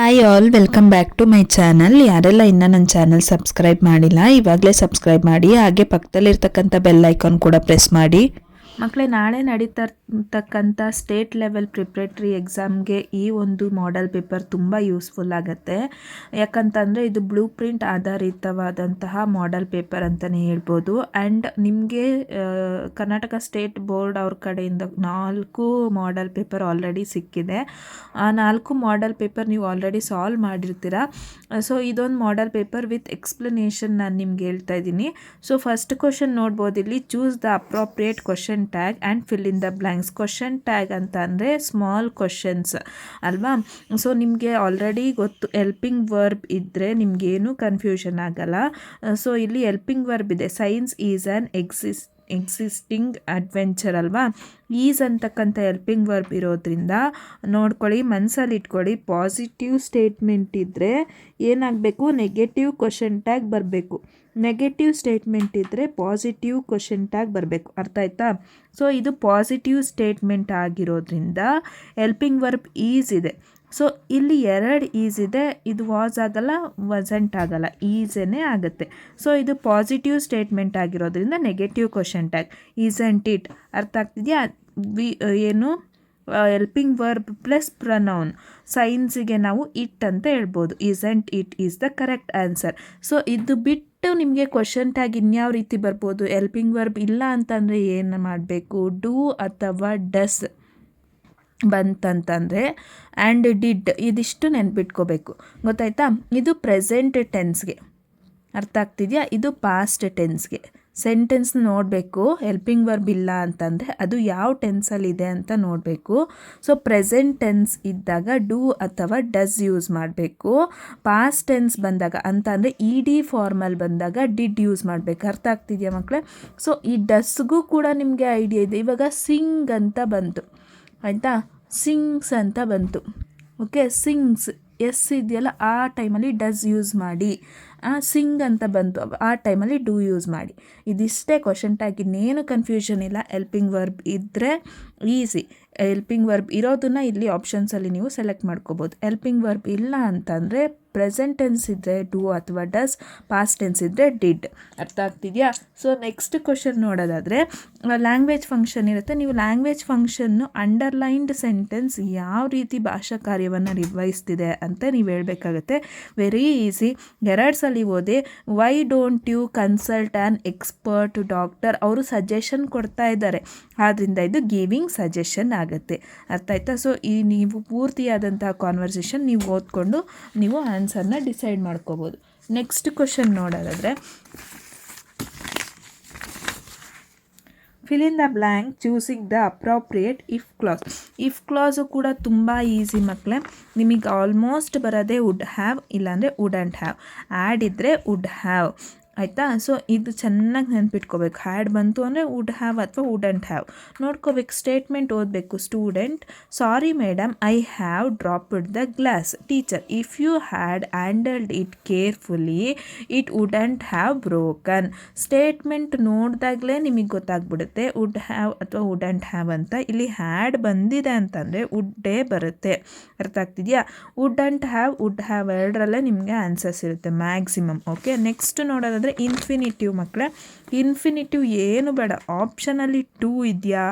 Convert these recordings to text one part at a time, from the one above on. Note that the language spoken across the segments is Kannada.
Hi all, welcome back to my channel. ಯಾರೆಲ್ಲ ಇನ್ನೂ ನನ್ನ ಚಾನಲ್ ಸಬ್ಸ್ಕ್ರೈಬ್ ಮಾಡಿಲ್ಲ, ಇವಾಗಲೇ ಸಬ್ಸ್ಕ್ರೈಬ್ ಮಾಡಿ. ಹಾಗೆ ಪಕ್ಕದಲ್ಲಿರ್ತಕ್ಕಂಥ ಬೆಲ್ ಐಕಾನ್ ಕೂಡ ಪ್ರೆಸ್ ಮಾಡಿ. ಮಕ್ಕಳೇ, ನಾಳೆ ನಡೀತಾ ಇರ್ತಕ್ಕಂಥ ಸ್ಟೇಟ್ ಲೆವೆಲ್ ಪ್ರಿಪ್ರೇಟರಿ ಎಕ್ಸಾಮ್ಗೆ ಈ ಒಂದು ಮಾಡೆಲ್ ಪೇಪರ್ ತುಂಬ ಯೂಸ್ಫುಲ್ ಆಗುತ್ತೆ. ಯಾಕಂತಂದರೆ ಇದು ಬ್ಲೂ ಪ್ರಿಂಟ್ ಆಧಾರಿತವಾದಂತಹ ಮಾಡೆಲ್ ಪೇಪರ್ ಅಂತಲೇ ಹೇಳ್ಬೋದು. ಆ್ಯಂಡ್ ನಿಮಗೆ ಕರ್ನಾಟಕ ಸ್ಟೇಟ್ ಬೋರ್ಡ್ ಅವ್ರ ಕಡೆಯಿಂದ 4 ಮಾಡೆಲ್ ಪೇಪರ್ ಆಲ್ರೆಡಿ ಸಿಕ್ಕಿದೆ. ಆ 4 ಮಾಡೆಲ್ ಪೇಪರ್ ನೀವು ಆಲ್ರೆಡಿ ಸಾಲ್ವ್ ಮಾಡಿರ್ತೀರ. ಸೊ ಇದೊಂದು ಮಾಡೆಲ್ ಪೇಪರ್ ವಿತ್ ಎಕ್ಸ್ಪ್ಲನೇಷನ್ ನಾನು ನಿಮ್ಗೆ ಹೇಳ್ತಾ ಇದ್ದೀನಿ. ಸೊ ಫಸ್ಟ್ ಕ್ವಶನ್ ನೋಡ್ಬೋದು ಇಲ್ಲಿ, choose the appropriate question tag and fill in the blanks. Question tag ಅಂತ ಅಂದರೆ ಸ್ಮಾಲ್ ಕ್ವಶನ್ಸ್ ಅಲ್ವಾ. ಸೊ ನಿಮಗೆ ಆಲ್ರೆಡಿ ಗೊತ್ತು, ಹೆಲ್ಪಿಂಗ್ ವರ್ಬ್ ಇದ್ದರೆ ನಿಮಗೇನು ಕನ್ಫ್ಯೂಷನ್ ಆಗಲ್ಲ. ಸೊ ಇಲ್ಲಿ ಹೆಲ್ಪಿಂಗ್ ವರ್ಬ್ ಇದೆ, science is an existing adventure ಅಲ್ವಾ. ಈಸ್ ಅಂತಕ್ಕಂಥ ಹೆಲ್ಪಿಂಗ್ ವರ್ಬ್ ಇರೋದ್ರಿಂದ ನೋಡ್ಕೊಳ್ಳಿ, ಮನಸ್ಸಲ್ಲಿ ಇಟ್ಕೊಳ್ಳಿ. ಪಾಸಿಟಿವ್ ಸ್ಟೇಟ್ಮೆಂಟ್ ಇದ್ದರೆ ಏನಾಗಬೇಕು, ನೆಗೆಟಿವ್ ಕ್ವಶನ್ ಟ್ಯಾಗ್ ಬರಬೇಕು. ನೆಗೆಟಿವ್ ಸ್ಟೇಟ್ಮೆಂಟ್ ಇದ್ದರೆ ಪಾಸಿಟಿವ್ ಕ್ವಶನ್ ಟ್ಯಾಗ್ ಬರಬೇಕು. ಅರ್ಥ ಆಯ್ತಾ? ಸೊ ಇದು ಪಾಸಿಟಿವ್ ಸ್ಟೇಟ್ಮೆಂಟ್ ಆಗಿರೋದ್ರಿಂದ ಹೆಲ್ಪಿಂಗ್ ವರ್ಬ್ ಈಸ್ ಇದೆ. ಸೊ ಇಲ್ಲಿ 2 ಈಸ್ ಇದೆ, ಇದು ವಾಸ್ ಆಗಲ್ಲ, ವಸಂಟ್ ಆಗಲ್ಲ, ಈಸೇನೇ ಆಗುತ್ತೆ. ಸೊ ಇದು ಪಾಸಿಟಿವ್ ಸ್ಟೇಟ್ಮೆಂಟ್ ಆಗಿರೋದ್ರಿಂದ negative question tag isn't it. ಅರ್ಥ ಆಗ್ತಿದೆಯಾ? ಏನು ಹೆಲ್ಪಿಂಗ್ ವರ್ಬ್ ಪ್ಲಸ್ ಪ್ರನೌನ್. ಸೈನ್ಸಿಗೆ ನಾವು ಇಟ್ ಅಂತ ಹೇಳ್ಬೋದು. Isn't it is the correct answer. So ಇದು ಬಿಟ್ಟು ನಿಮಗೆ ಕ್ವಶನ್ ಟ್ಯಾಗ್ ಇನ್ಯಾವ ರೀತಿ ಬರ್ಬೋದು, ಹೆಲ್ಪಿಂಗ್ ವರ್ಬ್ ಇಲ್ಲ ಅಂತಂದರೆ ಏನು ಮಾಡಬೇಕು, ಡೂ ಅಥವಾ ಡಸ್ ಬಂತಂತಂದರೆ ಆ್ಯಂಡ್ ಡಿಡ್, ಇದಿಷ್ಟು ನೆನ್ಪಿಟ್ಕೋಬೇಕು. ಗೊತ್ತಾಯ್ತಾ? ಇದು ಪ್ರೆಸೆಂಟ್ ಟೆನ್ಸ್ಗೆ. ಅರ್ಥ ಆಗ್ತಿದೆಯಾ? ಇದು ಪಾಸ್ಟ್ ಟೆನ್ಸ್ಗೆ. ಸೆಂಟೆನ್ಸ್ ನೋಡಬೇಕು, ಹೆಲ್ಪಿಂಗ್ ವರ್ಬ್ ಇಲ್ಲ ಅಂತಂದರೆ ಅದು ಯಾವ ಟೆನ್ಸಲ್ಲಿದೆ ಅಂತ ನೋಡಬೇಕು. ಸೊ ಪ್ರೆಸೆಂಟ್ ಟೆನ್ಸ್ ಇದ್ದಾಗ ಡೂ ಅಥವಾ ಡಸ್ ಯೂಸ್ ಮಾಡಬೇಕು. ಪಾಸ್ಟ್ ಟೆನ್ಸ್ ಬಂದಾಗ ಅಂತ ಅಂದರೆ ಇ.ಡಿ ಫಾರ್ಮಲ್ ಬಂದಾಗ ಡಿಡ್ ಯೂಸ್ ಮಾಡಬೇಕು. ಅರ್ಥ ಆಗ್ತಿದೆಯಾ ಮಕ್ಕಳೇ? ಸೊ ಈ ಡಸ್ಗೂ ಕೂಡ ನಿಮಗೆ ಐಡಿಯಾ ಇದೆ. ಇವಾಗ ಸಿಂಗ್ ಅಂತ ಬಂತು, ಆಯಿತಾ? ಸಿಂಗ್ಸ್ ಅಂತ ಬಂತು. ಓಕೆ, ಸಿಂಗ್ಸ್ ಎಸ್ ಇದೆಯಲ್ಲ, ಆ ಟೈಮಲ್ಲಿ ಡಸ್ ಯೂಸ್ ಮಾಡಿ. ಸಿಂಗ್ ಅಂತ ಬಂತು, ಆ ಟೈಮಲ್ಲಿ ಡೂ ಯೂಸ್ ಮಾಡಿ. ಇದಿಷ್ಟೇ ಕ್ವಶನ್ ಟ್ಯಾಗ್, ಇನ್ನೇನು ಕನ್ಫ್ಯೂಷನ್ ಇಲ್ಲ. ಹೆಲ್ಪಿಂಗ್ ವರ್ಬ್ ಇದ್ದರೆ ಈಸಿ. ಹೆಲ್ಪಿಂಗ್ ವರ್ಬ್ ಇರೋದನ್ನು ಇಲ್ಲಿ ಆಪ್ಷನ್ಸಲ್ಲಿ ನೀವು ಸೆಲೆಕ್ಟ್ ಮಾಡ್ಕೋಬೋದು. ಹೆಲ್ಪಿಂಗ್ ವರ್ಬ್ ಇಲ್ಲ ಅಂತಂದರೆ ಪ್ರೆಸೆಂಟ್ ಟೆನ್ಸ್ ಇದ್ದರೆ ಡೂ ಅಥವಾ ಡಸ್, ಪಾಸ್ಟ್ ಟೆನ್ಸ್ ಇದ್ದರೆ ಡಿಡ್. ಅರ್ಥ ಆಗ್ತಿದೆಯಾ? ಸೊ ನೆಕ್ಸ್ಟ್ ಕ್ವಶನ್ ನೋಡೋದಾದರೆ, ಲ್ಯಾಂಗ್ವೇಜ್ ಫಂಕ್ಷನ್ ಇರುತ್ತೆ. ನೀವು ಲ್ಯಾಂಗ್ವೇಜ್ ಫಂಕ್ಷನ್ನು ಅಂಡರ್ಲೈನ್ಡ್ ಸೆಂಟೆನ್ಸ್ ಯಾವ ರೀತಿ ಭಾಷಾ ಕಾರ್ಯವನ್ನು ನಿರ್ವಹಿಸ್ತಿದೆ ಅಂತ ನೀವು ಹೇಳಬೇಕಾಗತ್ತೆ. Very easy. 2 ಸಲ ಓದಿ. Why don't you consult an expert doctor? ಅವರು ಸಜೆಷನ್ ಕೊಡ್ತಾ ಇದ್ದಾರೆ, ಆದ್ದರಿಂದ ಇದು ಗಿವಿಂಗ್ ಸಜೆಷನ್ ಆಗುತ್ತೆ. ಅರ್ಥ ಆಯ್ತಾ? ಸೊ ಈ ನೀವು ಪೂರ್ತಿಯಾದಂತಹ ಕಾನ್ವರ್ಸೇಷನ್ ನೀವು ಓದ್ಕೊಂಡು ನೀವು ಆನ್ಸರ್ನ ಡಿಸೈಡ್ ಮಾಡ್ಕೋಬೋದು. ನೆಕ್ಸ್ಟ್ ಕ್ವಶನ್ ನೋಡೋದಾದರೆ, fill in the blank choosing the appropriate if clause. If clause ಕೂಡ ತುಂಬ ಈಸಿ ಮಕ್ಕಳೇ. ನಿಮಗೆ ಆಲ್ಮೋಸ್ಟ್ ಬರೋದೇ ವುಡ್ ಹ್ಯಾವ್, ಇಲ್ಲಾಂದರೆ ವುಡಂಟ್ ಹ್ಯಾವ್. ಆ್ಯಡ್ ಇದ್ದರೆ ವುಡ್ ಹ್ಯಾವ್. ಆಯಿತಾ? ಸೊ ಇದು ಚೆನ್ನಾಗಿ ನೆನ್ಪಿಟ್ಕೋಬೇಕು. ಹ್ಯಾಡ್ ಬಂತು ಅಂದರೆ ವುಡ್ ಹ್ಯಾವ್ ಅಥವಾ ವುಡಂಟ್ ಹ್ಯಾವ್ ನೋಡ್ಕೋಬೇಕು. ಸ್ಟೇಟ್ಮೆಂಟ್ ಓದಬೇಕು. Student, sorry madam, I have dropped the glass. Teacher, if you had handled it carefully it wouldn't have broken. Statement ನೋಡಿದಾಗಲೇ ನಿಮಗೆ ಗೊತ್ತಾಗ್ಬಿಡುತ್ತೆ ವುಡ್ ಹ್ಯಾವ್ ಅಥವಾ ವುಡಂಟ್ ಹ್ಯಾವ್ ಅಂತ. ಇಲ್ಲಿ ಹ್ಯಾಡ್ ಬಂದಿದೆ ಅಂತಂದರೆ ವುಡ್ಡೇ ಬರುತ್ತೆ. ಅರ್ಥ ಆಗ್ತಿದೆಯಾ? ವುಡಂಟ್ ಹ್ಯಾವ್, ವುಡ್ ಹ್ಯಾವ್ ಎರಡರಲ್ಲೇ ನಿಮಗೆ ಆನ್ಸರ್ಸ್ ಇರುತ್ತೆ ಮ್ಯಾಕ್ಸಿಮಮ್. ಓಕೆ, ನೆಕ್ಸ್ಟ್ ನೋಡೋದಾದರೆ ಇನ್ಫಿನಿಟಿವ್ ಮಕ್ಕಳೇ. ಇನ್ಫಿನಿಟಿವ್ ಏನು ಬೇಡ, ಆಪ್ಷನಲ್ಲಿ ಟೂ ಇದೆಯಾ,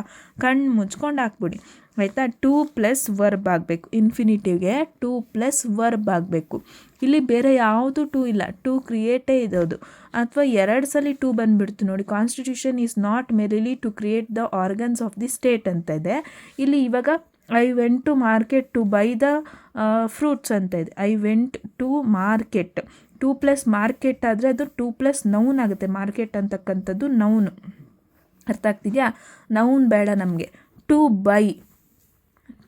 ಕಣ್ಣು ಮುಚ್ಕೊಂಡು ಹಾಕ್ಬಿಡಿ. ಆಯಿತಾ? 2 ಪ್ಲಸ್ ವರ್ಬ್ ಆಗಬೇಕು. ಇನ್ಫಿನಿಟಿವ್ಗೆ 2 ಪ್ಲಸ್ ವರ್ಬ್ ಆಗಬೇಕು. ಇಲ್ಲಿ ಬೇರೆ ಯಾವುದು 2 ಇಲ್ಲ, 2 ಕ್ರಿಯೇಟೇ ಇರೋದು. ಅಥವಾ 2 ಸಲ 2 ಬಂದುಬಿಡ್ತು ನೋಡಿ. Constitution is not merely to create the organs of the state ಅಂತ ಇದೆ. ಇಲ್ಲಿ ಇವಾಗ I went to market to buy the fruits ಅಂತ ಇದೆ. I went to market. 2 plus market ಆದರೆ ಅದು 2 ಪ್ಲಸ್ ನೌನ್ ಆಗುತ್ತೆ. ಮಾರ್ಕೆಟ್ ಅಂತಕ್ಕಂಥದ್ದು ನೌನು. ಅರ್ಥ ಆಗ್ತಿದೆಯಾ? ನೌನ್ ಬೇಡ ನಮಗೆ. ಟು ಬೈ,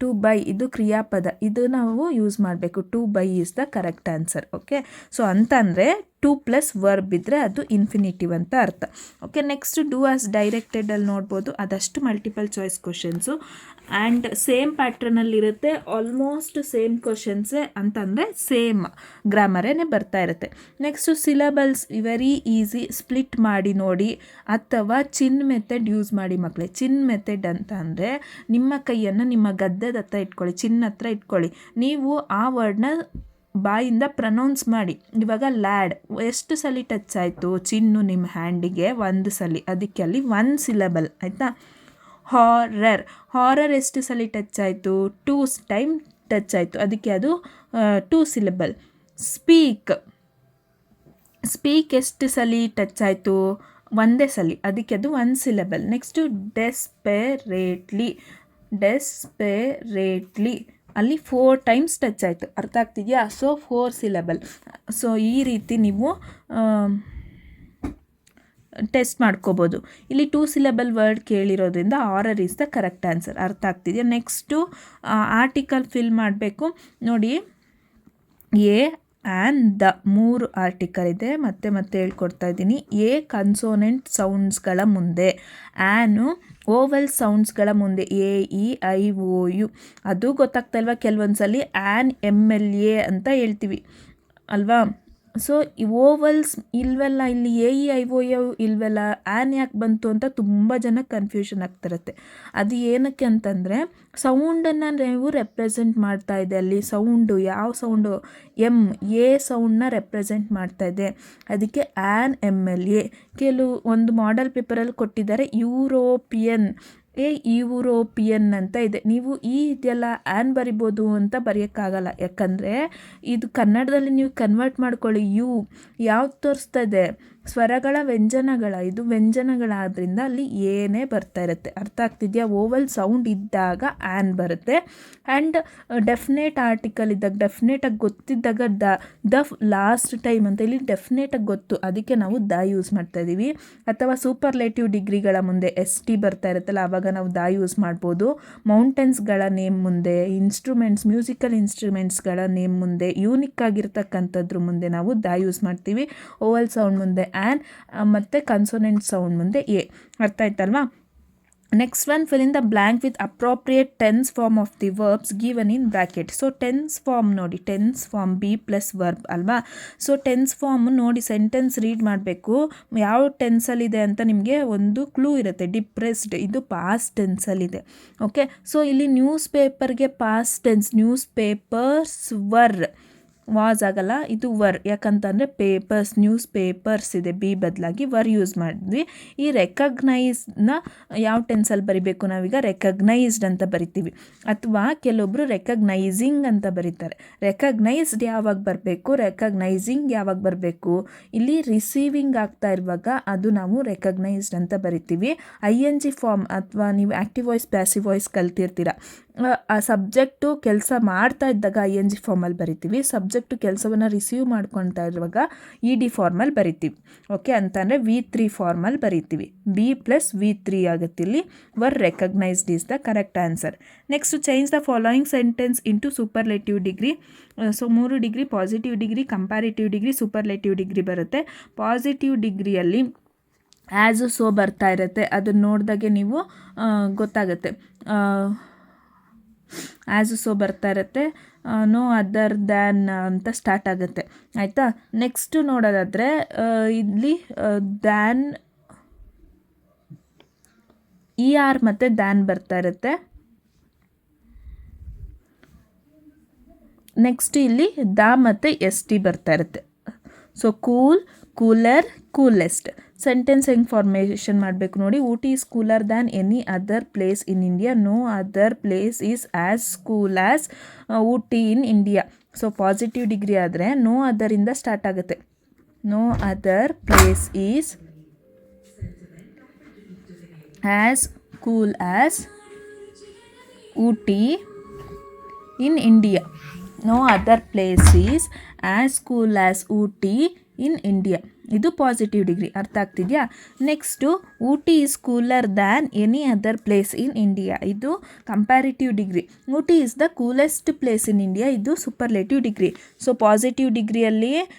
ಟು ಬೈ ಇದು ಕ್ರಿಯಾಪದ, ಇದು ನಾವು ಯೂಸ್ ಮಾಡಬೇಕು. To buy is the correct answer. Okay, so ಅಂತಂದರೆ 2 ಪ್ಲಸ್ ವರ್ಬ್ ಇದ್ದರೆ ಅದು ಇನ್ಫಿನಿಟಿವ್ ಅಂತ ಅರ್ಥ. ಓಕೆ, ನೆಕ್ಸ್ಟ್ ಡೂ ಆಸ್ ಡೈರೆಕ್ಟೆಡಲ್ಲಿ ನೋಡ್ಬೋದು. ಅದಷ್ಟು multiple choice questions and same ಪ್ಯಾಟ್ರನಲ್ಲಿರುತ್ತೆ. ಆಲ್ಮೋಸ್ಟ್ ಸೇಮ್ ಕ್ವಶನ್ಸೇ ಅಂತಂದರೆ ಸೇಮ್ ಗ್ರಾಮರೇ ಬರ್ತಾ ಇರುತ್ತೆ. Next syllables very easy. Split ಮಾಡಿ ನೋಡಿ ಅಥವಾ ಚಿನ್ ಮೆಥಡ್ ಯೂಸ್ ಮಾಡಿ ಮಕ್ಕಳೇ. ಚಿನ್ ಮೆಥಡ್ ಅಂತ ಅಂದರೆ ನಿಮ್ಮ ಕೈಯನ್ನು ನಿಮ್ಮ ಗದ್ದದ ಹತ್ರ ಇಟ್ಕೊಳ್ಳಿ, ಚಿನ್ನ ಹತ್ರ ಇಟ್ಕೊಳ್ಳಿ. ನೀವು ಆ ವರ್ಡ್ನ ಬಾಯಿಂದ ಪ್ರನೌನ್ಸ್ ಮಾಡಿ. ಇವಾಗ ಲ್ಯಾಡ್ ಎಷ್ಟು ಸಲ ಟಚ್ ಆಯಿತು ಚಿನ್ನು ನಿಮ್ಮ ಹ್ಯಾಂಡಿಗೆ? ಒಂದು ಸಲ, ಅದಕ್ಕೆ ಅಲ್ಲಿ 1 ಸಿಲಬಲ್ ಆಯಿತಾ. ಹಾರರ್ ಎಷ್ಟು ಸಲ ಟಚ್ ಆಯಿತು? 2 ಟೈಮ್ ಟಚ್ ಆಯಿತು, ಅದಕ್ಕೆ ಅದು 2 ಸಿಲಬಲ್. ಸ್ಪೀಕ್ ಎಷ್ಟು ಸಲ ಟಚ್ ಆಯಿತು? ಒಂದೇ ಸಲ, ಅದಕ್ಕೆ ಅದು 1 ಸಿಲಬಲ್. ನೆಕ್ಸ್ಟು ಡೆಸ್ಪೆರೇಟ್ಲಿ ಅಲ್ಲಿ 4 ಟೈಮ್ಸ್ ಟಚ್ ಆಯಿತು. ಅರ್ಥ ಆಗ್ತಿದೆಯಾ? So 4 syllable. ಸೊ ಈ ರೀತಿ ನೀವು ಟೆಸ್ಟ್ ಮಾಡ್ಕೋಬೋದು. ಇಲ್ಲಿ 2 ಸಿಲಬಲ್ ವರ್ಡ್ ಕೇಳಿರೋದ್ರಿಂದ horror is the correct answer. ಅರ್ಥ ಆಗ್ತಿದೆಯಾ? ನೆಕ್ಸ್ಟು ಆರ್ಟಿಕಲ್ ಫಿಲ್ ಮಾಡಬೇಕು. ನೋಡಿ, ಎ ಆ್ಯಂಡ್ ದ 3 ಆರ್ಟಿಕಲ್ ಇದೆ. ಮತ್ತೆ ಹೇಳ್ಕೊಡ್ತಾ ಇದ್ದೀನಿ. ಎ ಕನ್ಸೋನೆಂಟ್ ಸೌಂಡ್ಸ್ಗಳ ಮುಂದೆ, ಆ್ಯನು ಓವಲ್ ಸೌಂಡ್ಸ್ಗಳ ಮುಂದೆ, A E I O U. ಅದು ಗೊತ್ತಾಗ್ತಾ ಇಲ್ವಾ? ಕೆಲವೊಂದ್ಸಲಿ ಆ್ಯನ್ MLA ಅಂತ ಹೇಳ್ತೀವಿ ಅಲ್ವಾ. ಸೊ ಈ ಓವಲ್ಸ್ ಇಲ್ವಲ್ಲ, ಇಲ್ಲಿ A E I O U ಇಲ್ವಲ್ಲ, ಆ್ಯನ್ ಯಾಕೆ ಬಂತು ಅಂತ ತುಂಬ ಜನ ಕನ್ಫ್ಯೂಷನ್ ಆಗ್ತಿರುತ್ತೆ. ಅದು ಏನಕ್ಕೆ ಅಂತಂದರೆ ಸೌಂಡನ್ನು ನೀವು ರೆಪ್ರೆಸೆಂಟ್ ಮಾಡ್ತಾ ಇದೆ. ಅಲ್ಲಿ ಸೌಂಡು ಯಾವ ಸೌಂಡು? ಎ ಸೌಂಡನ್ನ ರೆಪ್ರೆಸೆಂಟ್ ಮಾಡ್ತಾ ಇದೆ, ಅದಕ್ಕೆ ಆ್ಯನ್ MLA. ಒಂದು ಮಾಡೆಲ್ ಪೇಪರಲ್ಲಿ ಕೊಟ್ಟಿದ್ದಾರೆ ಯುರೋಪಿಯನ್ ಅಂತ ಇದೆ. ನೀವು ಇದೆಲ್ಲ ಆ್ಯನ್ ಬರಿಬೋದು ಅಂತ ಬರೆಯೋಕ್ಕಾಗಲ್ಲ, ಯಾಕಂದರೆ ಇದು ಕನ್ನಡದಲ್ಲಿ ನೀವು ಕನ್ವರ್ಟ್ ಮಾಡ್ಕೊಳ್ಳಿ. ಯಾವ್ದು ತೋರಿಸ್ತಾ ಇದೆ? ಸ್ವರಗಳ ವ್ಯಂಜನಗಳ, ಇದು ವ್ಯಂಜನಗಳಾದ್ರಿಂದ ಅಲ್ಲಿ ಏನೇ ಬರ್ತಾ ಇರುತ್ತೆ. ಅರ್ಥ ಆಗ್ತಿದೆಯಾ? ಓವಲ್ ಸೌಂಡ್ ಇದ್ದಾಗ ಆ್ಯನ್ ಬರುತ್ತೆ. ಆ್ಯಂಡ್ ಡೆಫಿನೇಟ್ ಆರ್ಟಿಕಲ್ ಇದ್ದಾಗ, ಡೆಫಿನೇಟಾಗಿ ಗೊತ್ತಿದ್ದಾಗ ದ ಲಾಸ್ಟ್ ಟೈಮ್ ಅಂತ, ಇಲ್ಲಿ ಡೆಫಿನೇಟಾಗಿ ಗೊತ್ತು, ಅದಕ್ಕೆ ನಾವು ದ ಯೂಸ್ ಮಾಡ್ತಾ ಇದ್ದೀವಿ. ಅಥವಾ ಸೂಪರ್ಲೇಟಿವ್ ಡಿಗ್ರಿಗಳ ಮುಂದೆ ST ಬರ್ತಾ ಇರುತ್ತಲ್ಲ, ಆವಾಗ ನಾವು ದ ಯೂಸ್ ಮಾಡ್ಬೋದು. ಮೌಂಟೇನ್ಸ್ಗಳ ನೇಮ್ ಮುಂದೆ, ಮ್ಯೂಸಿಕಲ್ ಇನ್ಸ್ಟ್ರೂಮೆಂಟ್ಸ್ಗಳ ನೇಮ್ ಮುಂದೆ, ಯೂನಿಕ್ ಆಗಿರ್ತಕ್ಕಂಥದ್ರ ಮುಂದೆ ನಾವು ದ ಯೂಸ್ ಮಾಡ್ತೀವಿ. ಓವಲ್ ಸೌಂಡ್ ಮುಂದೆ ಆ್ಯನ್, ಮತ್ತು ಕನ್ಸೋನೆಂಟ್ ಸೌಂಡ್ ಮುಂದೆ ಎ. ಅರ್ಥ ಆಯ್ತಲ್ವಾ? Next one, fill in the blank with appropriate tense form of the verbs given in bracket. So tense form ನೋಡಿ, tense form be plus verb ಅಲ್ವಾ. ಸೊ ಟೆನ್ಸ್ ಫಾರ್ಮ್ ನೋಡಿ, ಸೆಂಟೆನ್ಸ್ ರೀಡ್ ಮಾಡಬೇಕು. ಯಾವ ಟೆನ್ಸಲ್ಲಿದೆ ಅಂತ ನಿಮಗೆ ಒಂದು ಕ್ಲೂ ಇರುತ್ತೆ. ಡಿಪ್ರೆಸ್ಡ್, ಇದು ಪಾಸ್ಟ್ ಟೆನ್ಸಲ್ಲಿದೆ. ಓಕೆ, ಸೊ ಇಲ್ಲಿ ನ್ಯೂಸ್ ಪೇಪರ್ಗೆ past tense, news papers was ಆಗಲ್ಲ, ಇದು ವರ್. ಯಾಕಂತಂದರೆ ನ್ಯೂಸ್ ಪೇಪರ್ಸ್ ಇದೆ, ಬಿ ಬದಲಾಗಿ ವರ್ ಯೂಸ್ ಮಾಡಿದ್ವಿ. ಈ ರೆಕಗ್ನೈಸ್ನ ಯಾವ ಟೆನ್ಸಲ್ಲಿ ಬರಿಬೇಕು? ನಾವೀಗ ರೆಕಗ್ನೈಸ್ಡ್ ಅಂತ ಬರಿತೀವಿ, ಅಥವಾ ಕೆಲವೊಬ್ಬರು ರೆಕಗ್ನೈಸಿಂಗ್ ಅಂತ ಬರೀತಾರೆ. ರೆಕಗ್ನೈಸ್ಡ್ ಯಾವಾಗ ಬರಬೇಕು, ರೆಕಗ್ನೈಸಿಂಗ್ ಯಾವಾಗ ಬರಬೇಕು? ಇಲ್ಲಿ ರಿಸೀವಿಂಗ್ ಆಗ್ತಾ ಇರುವಾಗ ಅದು ನಾವು ರೆಕಗ್ನೈಸ್ಡ್ ಅಂತ ಬರಿತೀವಿ. ING ಫಾರ್ಮ್, ಅಥವಾ ನೀವು ಆ್ಯಕ್ಟಿವ್ ವಾಯ್ಸ್ ಪ್ಯಾಸಿವ್ ವಾಯ್ಸ್ ಕಲ್ತಿರ್ತೀರ. ಆ ಸಬ್ಜೆಕ್ಟು ಕೆಲಸ ಮಾಡ್ತಾ ಇದ್ದಾಗ ING ಫಾರ್ಮಲ್ಲಿ ಬರಿತೀವಿ. ಸಬ್ಜೆಕ್ಟು ಕೆಲಸವನ್ನು ರಿಸೀವ್ ಮಾಡ್ಕೊಳ್ತಾ ಇರುವಾಗ ED ಫಾರ್ಮಲ್ಲಿ ಬರಿತೀವಿ. ಓಕೆ, ಅಂತಂದರೆ V3 ಫಾರ್ಮಲ್ಲಿ ಬರಿತೀವಿ. B ಪ್ಲಸ್ V3 ಆಗುತ್ತೆ ಇಲ್ಲಿ. Var recognised is the correct answer. Next, change the following sentence into superlative degree. So 3 degree, positive degree, comparative degree, superlative degree ಬರುತ್ತೆ. ಪಾಸಿಟಿವ್ ಡಿಗ್ರಿಯಲ್ಲಿ ಆ್ಯಸು ಸೋ ಬರ್ತಾ ಇರುತ್ತೆ, ಅದನ್ನು ನೋಡಿದಾಗೆ ನೀವು ಗೊತ್ತಾಗುತ್ತೆ. ಆ್ಯಸು ಸೋ ಬರ್ತಾ ಇರುತ್ತೆ, ನೋ ಅದರ್ ದ್ಯಾನ್ ಅಂತ ಸ್ಟಾರ್ಟ್ ಆಗುತ್ತೆ. ಆಯಿತಾ? ನೆಕ್ಸ್ಟು ನೋಡೋದಾದರೆ ಇಲ್ಲಿ ದ್ಯಾನ್ ER ಮತ್ತು ದ್ಯಾನ್ ಬರ್ತಾ ಇರುತ್ತೆ. ನೆಕ್ಸ್ಟ್ ಇಲ್ಲಿ ದ ಮತ್ತು ST ಬರ್ತಾ ಇರುತ್ತೆ. So cool, cooler, coolest. Sentence ಹೆಂಗೆ ಫಾರ್ಮೇಷನ್ ಮಾಡಬೇಕು ನೋಡಿ. Ooty is cooler than any other place in India. No other place is as cool as Ooty in India. So positive degree ಆದರೆ ನೋ ಅದರಿಂದ ಸ್ಟಾರ್ಟ್ ಆಗುತ್ತೆ. No other place is as cool as Ooty in India. No other place is as cool as Ooty in India. ಇದು ಪಾಸಿಟಿವ್ ಡಿಗ್ರಿ. ಅರ್ಥ ಆಗ್ತಿದೆಯಾ? Next Ooty is cooler than any other place in India. ಇದು comparative degree. Ooty is the coolest place in India. ಇದು ಸೂಪರ್ಲೇಟಿವ್ ಡಿಗ್ರಿ. ಸೊ ಪಾಸಿಟಿವ್ ಡಿಗ್ರಿಯಲ್ಲಿ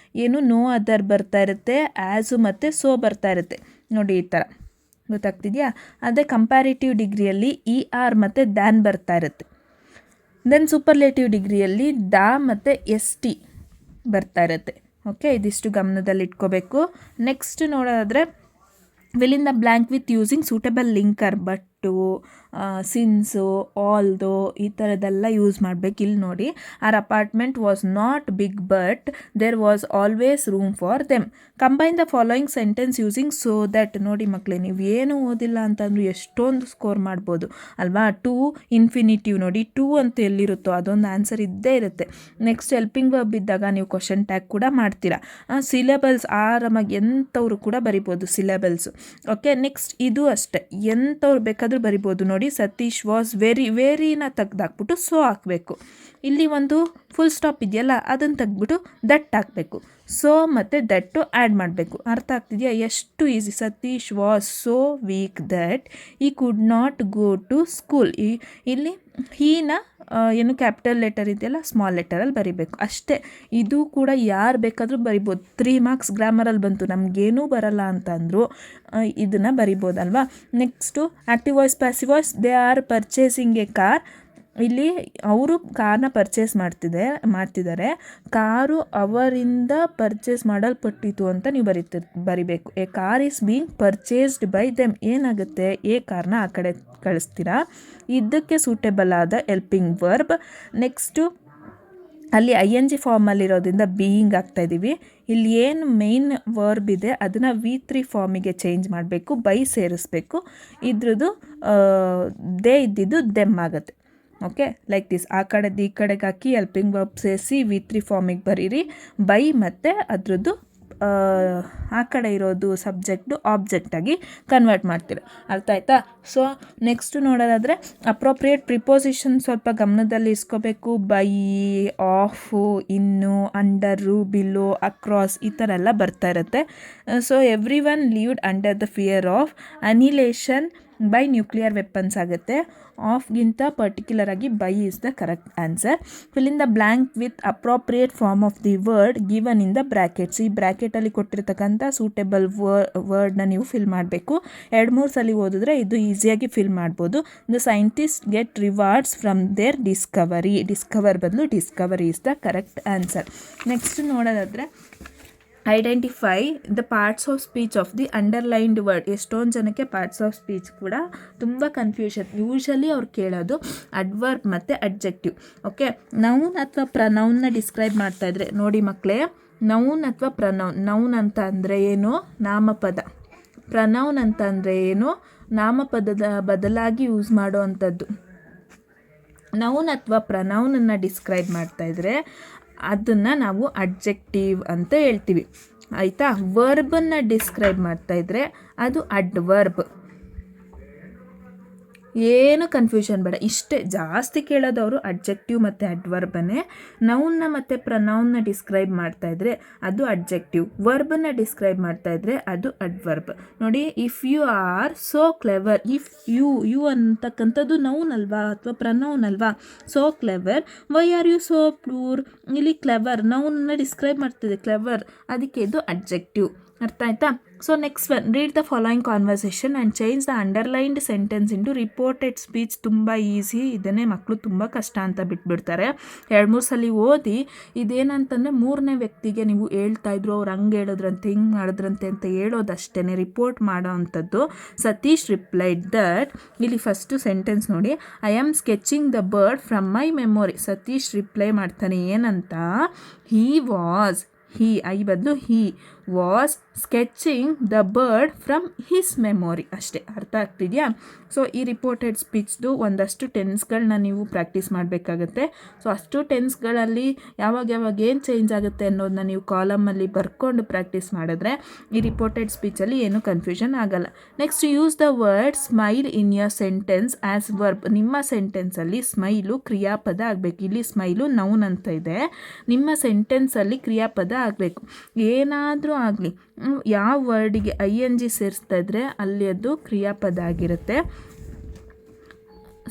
ಏನು ನೋ ಅದರ್ ಬರ್ತಾ ಇರುತ್ತೆ, ಆ್ಯಸು ಮತ್ತು ಸೋ ಬರ್ತಾ ಇರುತ್ತೆ ನೋಡಿ, ಈ ಥರ ಗೊತ್ತಾಗ್ತಿದೆಯಾ? ಅದೇ ಕಂಪ್ಯಾರಿಟಿವ್ ಡಿಗ್ರಿಯಲ್ಲಿ ER ಮತ್ತು ದ್ಯಾನ್ ಬರ್ತಾ ಇರುತ್ತೆ. ದೆನ್ ಸೂಪರ್ಲೇಟಿವ್ ಡಿಗ್ರಿಯಲ್ಲಿ ದ ಮತ್ತು ST ಬರ್ತಾ ಇರುತ್ತೆ. ಓಕೆ, ಇದಿಷ್ಟು ಗಮನದಲ್ಲಿ ಇಟ್ಕೋಬೇಕು. ನೆಕ್ಸ್ಟ್ ನೋಡೋದಾದರೆ, fill in the blank with using suitable linker. But since, although ಈ ಥರದ್ದೆಲ್ಲ ಯೂಸ್ ಮಾಡಬೇಕು. ಇಲ್ಲಿ ನೋಡಿ, our apartment was not big but there was always room for them. Combine the following sentence using so that. ನೋಡಿ ಮಕ್ಕಳೇ, ನೀವು ಏನು ಓದಿಲ್ಲ ಅಂತಂದ್ರೂ ಎಷ್ಟೊಂದು ಸ್ಕೋರ್ ಮಾಡ್ಬೋದು ಅಲ್ವಾ. ಟು ಇನ್ಫಿನಿಟಿವ್ ನೋಡಿ, ಟು ಅಂತ ಎಲ್ಲಿರುತ್ತೋ ಅದೊಂದು ಆನ್ಸರ್ ಇದ್ದೇ ಇರುತ್ತೆ. ನೆಕ್ಸ್ಟ್ ಹೆಲ್ಪಿಂಗ್ ವರ್ಬ್ ಇದ್ದಾಗ ನೀವು ಕ್ವಶನ್ ಟ್ಯಾಗ್ ಕೂಡ ಮಾಡ್ತೀರಾ. ಸಿಲೆಬಲ್ಸ್ ಆರಾಮಾಗಿ ಎಂಥವ್ರು ಕೂಡ ಬರಿಬೋದು ಸಿಲೆಬಲ್ಸು. ಓಕೆ, ನೆಕ್ಸ್ಟ್ ಇದು ಅಷ್ಟೇ, ಎಂಥವ್ರು ಬೇಕಾದರೂ ಬರಿಬೋದು. ನೋಡಿ, ಸತೀಶ್ ವಾಸ್ ವೆರಿನ ತೆಗ್ದಾಕ್ಬಿಟ್ಟು ಸೊ ಹಾಕಬೇಕು. ಇಲ್ಲಿ ಒಂದು ಫುಲ್ ಸ್ಟಾಪ್ ಇದೆಯಲ್ಲ, ಅದನ್ನು ತೆಗ್ದ್ಬಿಟ್ಟು ದಟ್ ಹಾಕಬೇಕು. ಸೊ ಮತ್ತು ದಟ್ಟು ಆ್ಯಡ್ ಮಾಡಬೇಕು. ಅರ್ಥ ಆಗ್ತಿದೆಯಾ? ಎಷ್ಟು easy. Satish was so weak that he could not go to school. ಇಲ್ಲಿ ಹೀನ ಏನು ಕ್ಯಾಪಿಟಲ್ ಲೆಟರ್ ಇದೆಯಲ್ಲ, ಸ್ಮಾಲ್ ಲೆಟರಲ್ಲಿ ಬರಿಬೇಕು ಅಷ್ಟೇ. ಇದು ಕೂಡ ಯಾರು ಬೇಕಾದರೂ ಬರಿಬೋದು. 3 ಮಾರ್ಕ್ಸ್ ಗ್ರಾಮರಲ್ಲಿ ಬಂತು, ನಮಗೇನೂ ಬರಲ್ಲ ಅಂತಂದರು ಇದನ್ನು ಬರಿಬೋದಲ್ವಾ. Next active voice, passive voice. They are purchasing a car. ಇಲ್ಲಿ ಅವರು ಕಾರ್ನ ಪರ್ಚೇಸ್ ಮಾಡ್ತಿದ್ದಾರೆ. ಕಾರು ಅವರಿಂದ ಪರ್ಚೇಸ್ ಮಾಡಲ್ಪಟ್ಟಿತು ಅಂತ ನೀವು ಬರಿಬೇಕು. A car is being purchased by them. ಏನಾಗುತ್ತೆ, ಎ ಕಾರ್ನ ಆ ಕಡೆ ಕಳಿಸ್ತೀರಾ. ಇದಕ್ಕೆ ಸೂಟೇಬಲ್ ಆದ ಹೆಲ್ಪಿಂಗ್ ವರ್ಬ್. ನೆಕ್ಸ್ಟು ಅಲ್ಲಿ ING ಫಾರ್ಮಲ್ಲಿರೋದ್ರಿಂದ ಬೀಯಿಂಗ್ ಆಗ್ತಾಯಿದ್ದೀವಿ. ಇಲ್ಲಿ ಏನು ಮೇನ್ ವರ್ಬ್ ಇದೆ ಅದನ್ನು V3 ಫಾರ್ಮಿಗೆ ಚೇಂಜ್ ಮಾಡಬೇಕು, ಬೈ ಸೇರಿಸ್ಬೇಕು. ಇದ್ರದ್ದು ದೇ ಇದ್ದಿದ್ದು ದೆಮ್ ಆಗುತ್ತೆ. Okay, like this. ಆ ಕಡೆದು ಈ ಕಡೆಗೆ ಹಾಕಿ ಹೆಲ್ಪಿಂಗ್ ವರ್ಬ್ ಸೇರಿಸಿ V3 ಫಾರ್ಮಿಗೆ ಬರೀರಿ. ಬೈ ಮತ್ತು ಅದ್ರದ್ದು ಆ ಕಡೆ ಇರೋದು ಸಬ್ಜೆಕ್ಟು ಆಬ್ಜೆಕ್ಟಾಗಿ ಕನ್ವರ್ಟ್ ಮಾಡ್ತೀರ. ಅರ್ಥ ಆಯ್ತಾ? ಸೊ ನೆಕ್ಸ್ಟು ನೋಡೋದಾದರೆ ಅಪ್ರೋಪ್ರಿಯೇಟ್ ಪ್ರಿಪೋಸಿಷನ್ ಸ್ವಲ್ಪ ಗಮನದಲ್ಲಿ ಇಸ್ಕೋಬೇಕು. By, of, in, under, below, across ಈ ಥರ ಎಲ್ಲ ಬರ್ತಾ ಇರುತ್ತೆ. So every one lived under the fear of annihilation by nuclear weapons ಆಗುತ್ತೆ. ಆಫ್ಗಿಂತ ಪರ್ಟಿಕ್ಯುಲರ್ ಆಗಿ by is the correct answer. Fill in the blank with appropriate form of the word given in the brackets. ಈ ಬ್ರ್ಯಾಕೆಟಲ್ಲಿ ಕೊಟ್ಟಿರ್ತಕ್ಕಂಥ ಸೂಟೇಬಲ್ ವರ್ಡ್ನ ನೀವು ಫಿಲ್ ಮಾಡಬೇಕು. 2-3 ಸಲ ಓದಿದ್ರೆ ಇದು ಈಸಿಯಾಗಿ ಫಿಲ್ ಮಾಡ್ಬೋದು. The scientist get rewards from their discovery. Discover ಬದಲು discovery is the correct answer. Next ನೋಡೋದಾದರೆ identify the parts of speech of the underlined word. ಎಷ್ಟೊಂದು ಜನಕ್ಕೆ ಪಾರ್ಟ್ಸ್ ಆಫ್ ಸ್ಪೀಚ್ ಕೂಡ ತುಂಬ ಕನ್ಫ್ಯೂಷನ್. ಯೂಶಲಿ ಅವ್ರು ಕೇಳೋದು ಅಡ್ವರ್ಬ್ ಮತ್ತು ಅಡ್ಜೆಕ್ಟಿವ್. ಓಕೆ, ನೌನ್ ಅಥವಾ ಪ್ರನೌನ್ನ ಡಿಸ್ಕ್ರೈಬ್ ಮಾಡ್ತಾಯಿದ್ರೆ ನೋಡಿ ಮಕ್ಕಳೇ, ನೌನ್ ಅಥವಾ ಪ್ರನೌನ್. ನೌನ್ ಅಂತ ಅಂದರೆ ಏನು? ನಾಮಪದ. ಪ್ರನೌನ್ ಅಂತ ಅಂದರೆ ಏನು? ನಾಮಪದದ ಬದಲಾಗಿ ಯೂಸ್ ಮಾಡೋ ಅಂಥದ್ದು. ನೌನ್ ಅಥವಾ ಪ್ರನೌನನ್ನು ಡಿಸ್ಕ್ರೈಬ್ ಮಾಡ್ತಾಯಿದ್ರೆ ಅದನ್ನು ನಾವು ಅಡ್ಜೆಕ್ಟಿವ್ ಅಂತ ಹೇಳ್ತೀವಿ. ಆಯಿತಾ? ವರ್ಬನ್ನು ಡಿಸ್ಕ್ರೈಬ್ ಮಾಡ್ತಾಯಿದ್ರೆ ಅದು ಅಡ್ವರ್ಬ್. ಏನು ಕನ್ಫ್ಯೂಷನ್ ಬೇಡ. ಇಷ್ಟೇ ಜಾಸ್ತಿ ಕೇಳೋದವರು ಅಡ್ಜೆಕ್ಟಿವ್ ಮತ್ತು ಅಡ್ವರ್ಬನ್ನೇ. ನೌನ್ನ ಮತ್ತು ಪ್ರನೌನ್ನ ಡಿಸ್ಕ್ರೈಬ್ ಮಾಡ್ತಾಯಿದ್ರೆ ಅದು ಅಡ್ಜೆಕ್ಟಿವ್. ವರ್ಬನ್ನು ಡಿಸ್ಕ್ರೈಬ್ ಮಾಡ್ತಾಯಿದ್ರೆ ಅದು ಅಡ್ವರ್ಬ್. ನೋಡಿ, if you are so clever. If you ಅಂತಕ್ಕಂಥದ್ದು ನೌನ್ ಅಲ್ವಾ ಅಥವಾ ಪ್ರನೌನ್ ಅಲ್ವಾ. So clever, why are you so pure. ಇಲ್ಲಿ ಕ್ಲೆವರ್ ನೌನ್ನ ಡಿಸ್ಕ್ರೈಬ್ ಮಾಡ್ತಿದೆ, ಕ್ಲೆವರ್, ಅದಕ್ಕೆ ಇದು ಅಡ್ಜೆಕ್ಟಿವ್. ಅರ್ಥ ಆಯ್ತಾ? So next one, read the following conversation and change the underlined sentence into reported speech. ತುಂಬ ಈಸಿ. ಇದನ್ನೇ ಮಕ್ಕಳು ತುಂಬ ಕಷ್ಟ ಅಂತ ಬಿಟ್ಬಿಡ್ತಾರೆ. 2-3 ಸಲ ಓದಿ ಇದೇನಂತಂದರೆ 3ನೇ ವ್ಯಕ್ತಿಗೆ ನೀವು ಹೇಳ್ತಾ ಇದ್ರು, ಅವ್ರು ಹಂಗೆ ಹೇಳಿದ್ರಂತೆ, ಹಿಂಗೆ ಮಾಡಿದ್ರಂತೆ ಅಂತ ಹೇಳೋದಷ್ಟೇ, ರಿಪೋರ್ಟ್ ಮಾಡೋ ಅಂಥದ್ದು. Satish replied that. ಇಲ್ಲಿ ಫಸ್ಟು ಸೆಂಟೆನ್ಸ್ ನೋಡಿ, I am sketching the bird from my memory. Satish reply ಮಾಡ್ತಾನೆ ಏನಂತ, ಐ ಬದಲು he was sketching the bird from his memory. ಅಷ್ಟೇ. ಅರ್ಥ ಆಗ್ತಿದೆಯಾ? ಸೊ ಈ ರಿಪೋರ್ಟೆಡ್ ಸ್ಪೀಚ್ದು ಒಂದಷ್ಟು ಟೆನ್ಸ್ಗಳನ್ನ ನೀವು ಪ್ರಾಕ್ಟೀಸ್ ಮಾಡಬೇಕಾಗತ್ತೆ. ಸೊ ಅಷ್ಟು ಟೆನ್ಸ್ಗಳಲ್ಲಿ ಯಾವಾಗ ಏನು ಚೇಂಜ್ ಆಗುತ್ತೆ ಅನ್ನೋದನ್ನ ನೀವು ಕಾಲಮಲ್ಲಿ ಬರ್ಕೊಂಡು ಪ್ರಾಕ್ಟೀಸ್ ಮಾಡಿದ್ರೆ ಈ ರಿಪೋರ್ಟೆಡ್ ಸ್ಪೀಚಲ್ಲಿ ಏನೂ ಕನ್ಫ್ಯೂಷನ್ ಆಗಲ್ಲ. Next, use the word smile in your sentence as verb. ನಿಮ್ಮ ಸೆಂಟೆನ್ಸಲ್ಲಿ ಸ್ಮೈಲು ಕ್ರಿಯಾಪದ ಆಗಬೇಕು. ಇಲ್ಲಿ ಸ್ಮೈಲು ನೌನ್ ಅಂತ ಇದೆ, ನಿಮ್ಮ ಸೆಂಟೆನ್ಸಲ್ಲಿ ಕ್ರಿಯಾಪದ ಆಗಬೇಕು. ಏನಾದರೂ ಆಗಲಿ, ಯಾವ ವರ್ಡಿಗೆ ING ಸೇರಿಸ್ತಾ ಇದ್ರೆ ಅಲ್ಲಿ ಅದು ಕ್ರಿಯಾಪದ ಆಗಿರುತ್ತೆ.